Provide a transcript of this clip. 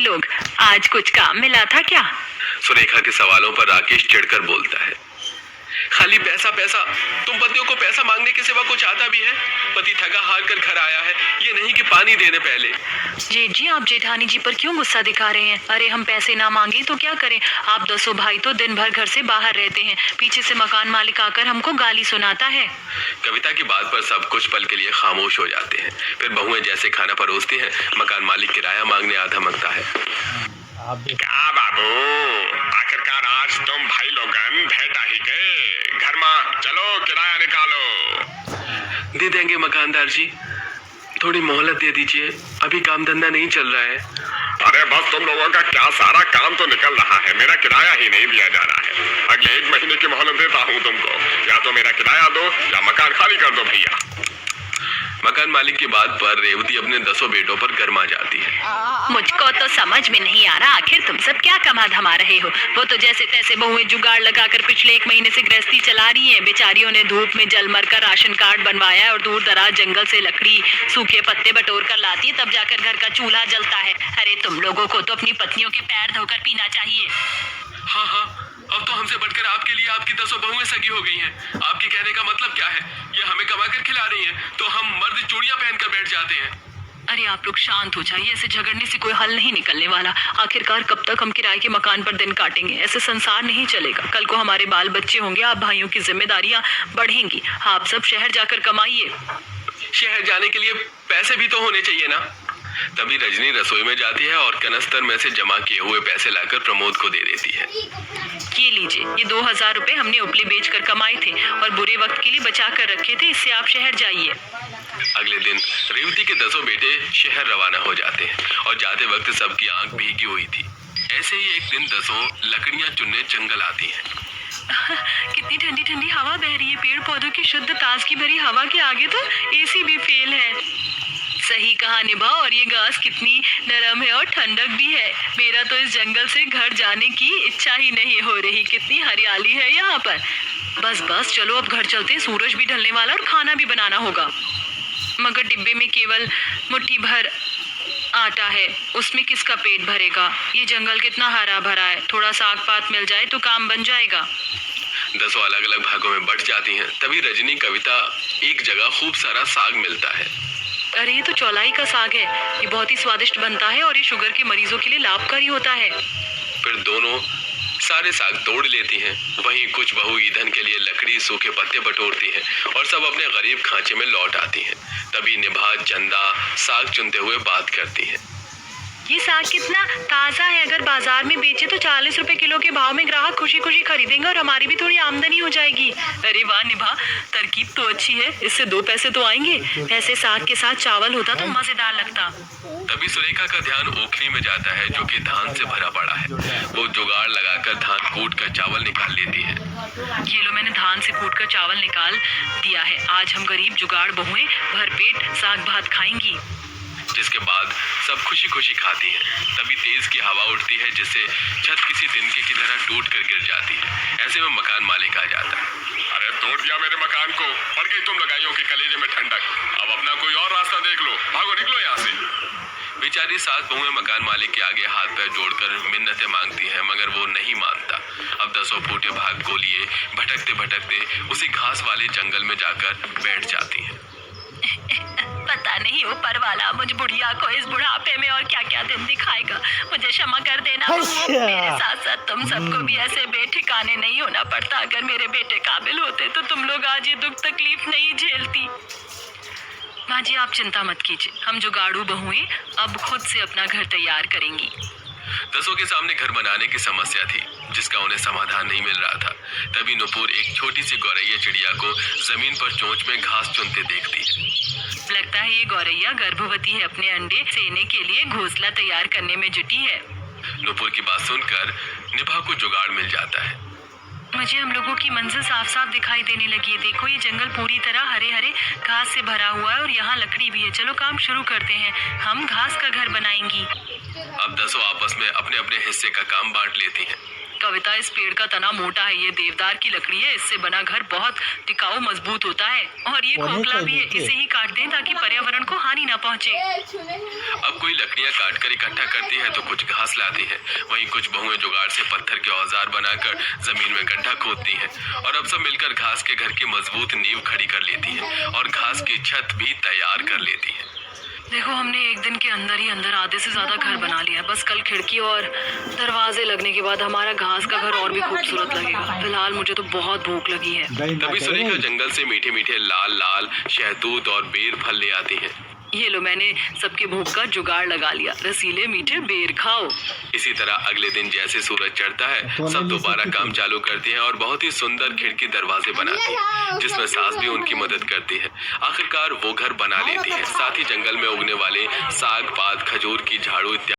लोग, आज कुछ काम मिला था क्या? सुरेखा के सवालों पर राकेश चिढ़कर बोलता है, खाली पैसा पैसा। तुम पतियों को पैसा मांगने के सिवा कुछ आता भी है? पति थका हार कर घर आया है, ये नहीं कि पानी देने पहले। जेठ जी, आप जेठानी जी पर क्यों गुस्सा दिखा रहे हैं? अरे हम पैसे ना मांगे तो क्या करें? आप 10 भाई तो दिन भर घर से बाहर रहते हैं, पीछे से मकान मालिक आकर हमको गाली सुनाता है। कविता की बात पर सब कुछ पल के लिए खामोश हो जाते हैं। फिर बहुएं जैसे खाना परोसती हैं, मकान मालिक किराया मांगने आ धमकता है। क्या बाबू, आखिरकार आज तुम भाई लोगन भेंटा ही गए। घर में चलो किराया निकालो। दे देंगे मकानदार जी, थोड़ी मोहलत दे दीजिए, अभी काम धंधा नहीं चल रहा है। अरे बस तुम लोगों का क्या सारा काम तो निकल रहा है, मेरा किराया ही नहीं दिया जा रहा है। अगले 1 महीने की मोहलत देता हूँ तुमको, या तो मेरा किराया दो या मकान खाली कर दो भैया। मकान मालिक की बात पर रेवती अपने 10 बेटों पर गरमा जाती है। मुझको तो समझ में नहीं आ रहा, आखिर तुम सब क्या कमा धमा रहे हो? वो तो जैसे तैसे बहुएं जुगाड़ लगाकर पिछले 1 महीने से गृहस्थी चला रही हैं। बेचारियों ने धूप में जल मर कर राशन कार्ड बनवाया है और दूर दराज जंगल से लकड़ी सूखे पत्ते बटोर कर लाती है, तब जाकर घर का चूल्हा जलता है। अरे तुम लोगों को तो अपनी पत्नियों के पैर धोकर पीना चाहिए। हाँ हाँ, अब तो हमसे बढ़कर आपके लिए आपकी 10 बहुएं सगी हो गई हैं। आपके कहने का मतलब क्या है? ये हमें कमा कर खिला रही हैं, तो हम मर्द चूड़ियां पहनकर बैठ जाते हैं। अरे आप लोग शांत हो जाइए, ऐसे झगड़ने से कोई हल नहीं निकलने वाला। आखिरकार कब तक हम किराए के मकान पर दिन काटेंगे? ऐसे संसार नहीं चलेगा। कल को हमारे बाल बच्चे होंगे, आप भाइयों की जिम्मेदारियां बढ़ेंगी। आप सब शहर जाकर कमाइए। शहर जाने के लिए पैसे भी तो होने चाहिए ना। तभी रजनी रसोई में जाती है और कनस्तर में से जमा किए हुए पैसे लाकर प्रमोद को दे देती है। ये लीजिए, ये 2000 रुपए हमने उपले बेचकर कमाए थे और बुरे वक्त के लिए बचा कर रखे थे, इससे आप शहर जाइए। अगले दिन रेवती के 10 बेटे शहर रवाना हो जाते हैं और जाते वक्त सबकी आंख भीगी हुई थी। ऐसे ही एक दिन 10 लकड़ियां चुनने जंगल आती हैं। कितनी ठंडी ठंडी हवा बह रही है। पेड़ पौधों की शुद्ध ताजगी भरी हवा के आगे तो एसी भी फेल है। सही कहा निभा, और ये घास कितनी नरम है और ठंडक भी है। मेरा तो इस जंगल से घर जाने की इच्छा ही नहीं हो रही। कितनी हरियाली है यहाँ पर। बस बस चलो अब घर चलते हैं, सूरज भी ढलने वाला और खाना भी बनाना होगा। मगर डिब्बे में केवल मुट्ठी भर आटा है, उसमें किसका पेट भरेगा? ये जंगल कितना हरा भरा है, थोड़ा साग पात मिल जाए तो काम बन जाएगा। 10 अलग अलग भागों में बट जाती हैं। तभी रजनी कविता एक जगह खूब सारा साग मिलता है। अरे ये तो चौलाई का साग है, ये बहुत ही स्वादिष्ट बनता है और ये शुगर के मरीजों के लिए लाभकारी होता है। फिर दोनों सारे साग तोड़ लेती हैं। वहीं कुछ बहू ईंधन के लिए लकड़ी सूखे पत्ते बटोरती हैं और सब अपने गरीब खांचे में लौट आती हैं। तभी निभा चंदा साग चुनते हुए बात करती हैं। ये साग कितना ताज़ा है, अगर बाजार में बेचे तो 40 रुपए किलो के भाव में ग्राहक खुशी खुशी खरीदेंगे और हमारी भी थोड़ी आमदनी हो जाएगी। अरे वाह निभा, तरकीब तो अच्छी है, इससे 2 पैसे तो आएंगे। ऐसे साग के साथ चावल होता तो मजेदार लगता। तभी सुरेखा का ध्यान ओखली में जाता है जो कि धान से भरा पड़ा है। वो जुगाड़ लगाकर धान कूट कर चावल निकाल लेती है। ये लो, मैंने धान से कूट कर चावल निकाल दिया है। आज हम गरीब जुगाड़ बहुएं भरपेट साग भात खाएंगी। जिसके बाद सब खुशी खुशी खाती हैं। तभी तेज की हवा उठती है जिससे छत किसी तिनके की तरह टूट कर गिर जाती है। ऐसे में मकान मालिक आ जाता है। अरे तोड़ दिया मेरे मकान को, पड़ गई तुम लगाइयों के कलेजे में ठंडक। अब अपना कोई और रास्ता देख लो, भागो निकलो यहाँ से। बेचारी 7 बहुएं मकान मालिक के आगे हाथ पैर जोड़कर मिन्नतें मांगती हैं, मगर वो नहीं मानता। अब 10 फूटे भाग को लिए भटकते भटकते उसी घास वाले जंगल में जाकर बैठ जाती हैं। पता नहीं ऊपर वाला मुझ बुढ़िया को इस बुढ़ापे में और क्या क्या दिन दिखाएगा। मुझे क्षमा कर देना। मेरे साथ साथ तुम सबको भी ऐसे बेठिकाने नहीं होना पड़ता। अगर मेरे बेटे काबिल होते तो तुम लोग आज ये दुख तकलीफ नहीं झेलती। माँ जी आप चिंता मत कीजिए, हम जुगाड़ू बहुएं अब खुद से अपना घर तैयार करेंगी। 10 के सामने घर बनाने की समस्या थी जिसका उन्हें समाधान नहीं मिल रहा था। तभी नुपुर एक छोटी सी गौरैया चिड़िया को जमीन पर चोंच में घास चुनते देखती है। लगता है ये गौरैया गर्भवती है, अपने अंडे सेने के लिए घोंसला तैयार करने में जुटी है। नुपुर की बात सुनकर निभा को जुगाड़ मिल जाता है। मुझे हम लोगों की मंजिल साफ साफ दिखाई देने लगी है। देखो ये जंगल पूरी तरह हरे हरे घास से भरा हुआ है और यहाँ लकड़ी भी है। चलो काम शुरू करते हैं, हम घास का घर बनाएंगी। अब 10 आपस में अपने अपने हिस्से का काम बांट लेती हैं। कविता, इस पेड़ का तना मोटा है, ये देवदार की लकड़ी है, इससे बना घर बहुत टिकाऊ मजबूत होता है और ये खोखला भी है, इसे ही काट दें ताकि पर्यावरण को हानि ना पहुंचे। अब कोई लकड़ियां काटकर इकट्ठा करती है तो कुछ घास लाती है, वहीं कुछ बहुएं जुगाड़ से पत्थर के औजार बनाकर जमीन में गड्ढा खोदती हैं और अब सब मिलकर घास के घर की मजबूत नींव खड़ी कर लेती हैं और घास की छत भी तैयार कर लेती हैं। देखो, हमने एक दिन के अंदर ही अंदर आधे से ज्यादा घर बना लिया। बस कल खिड़की और दरवाजे लगने के बाद हमारा घास का घर और भी खूबसूरत लगेगा। फिलहाल मुझे तो बहुत भूख लगी है। तभी सुरेखा जंगल से मीठे मीठे लाल लाल शहतूत और बेर फल ले आती है। ये लो, मैंने सबके भूख का जुगाड़ लगा लिया। रसीले मीठे बेर खाओ। इसी तरह अगले दिन जैसे सूरज चढ़ता है सब दोबारा काम चालू करती हैं और बहुत ही सुंदर खिड़की दरवाजे बनाती हैं जिसमें सास भी उनकी मदद करती है। आखिरकार वो घर बना लेती है। साथ ही जंगल में उगने वाले साग पात, खजूर की झाड़ू इत्यादि